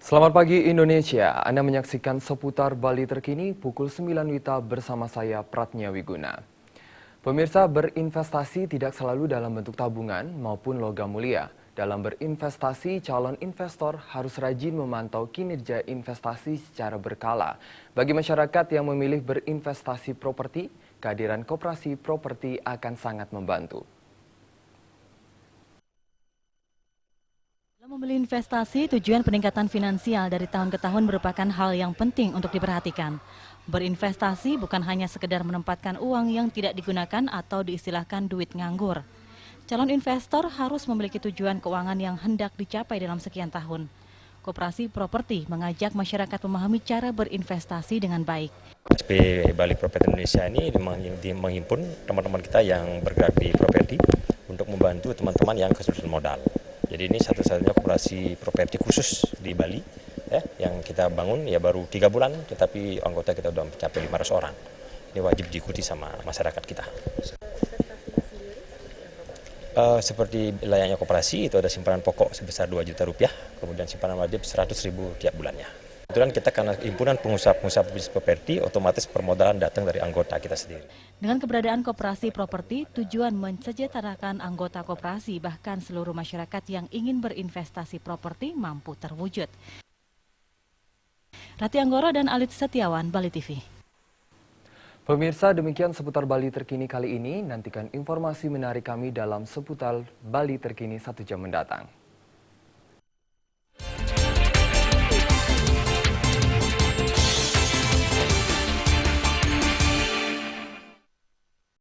Selamat pagi Indonesia, Anda menyaksikan seputar Bali terkini pukul 9 WITA bersama saya Pratnya Wiguna. Pemirsa, berinvestasi tidak selalu dalam bentuk tabungan maupun logam mulia. Dalam berinvestasi, calon investor harus rajin memantau kinerja investasi secara berkala. Bagi masyarakat yang memilih berinvestasi properti, kehadiran koperasi properti akan sangat membantu. Membeli investasi, tujuan peningkatan finansial dari tahun ke tahun merupakan hal yang penting untuk diperhatikan. Berinvestasi bukan hanya sekedar menempatkan uang yang tidak digunakan atau diistilahkan duit nganggur. Calon investor harus memiliki tujuan keuangan yang hendak dicapai dalam sekian tahun. Koperasi properti mengajak masyarakat memahami cara berinvestasi dengan baik. SP Bali Property Indonesia ini menghimpun teman-teman kita yang bergerak di properti untuk membantu teman-teman yang kesulitan modal. Jadi ini satu-satunya koperasi properti khusus di Bali yang kita bangun ya baru 3 bulan, tetapi anggota kita sudah mencapai 500 orang. Ini wajib diikuti sama masyarakat kita. Seperti layaknya koperasi, itu ada simpanan pokok sebesar 2 juta rupiah, kemudian simpanan wajib 100.000 tiap bulannya. Kebetulan kita karena himpunan pengusaha-pengusaha bisnis properti, otomatis permodalan datang dari anggota kita sendiri. Dengan keberadaan koperasi properti, tujuan mensejahterakan anggota koperasi bahkan seluruh masyarakat yang ingin berinvestasi properti mampu terwujud. Rati Anggoro dan Alit Setiawan, Bali TV. Pemirsa, demikian seputar Bali terkini kali ini. Nantikan informasi menarik kami dalam seputar Bali terkini 1 jam mendatang.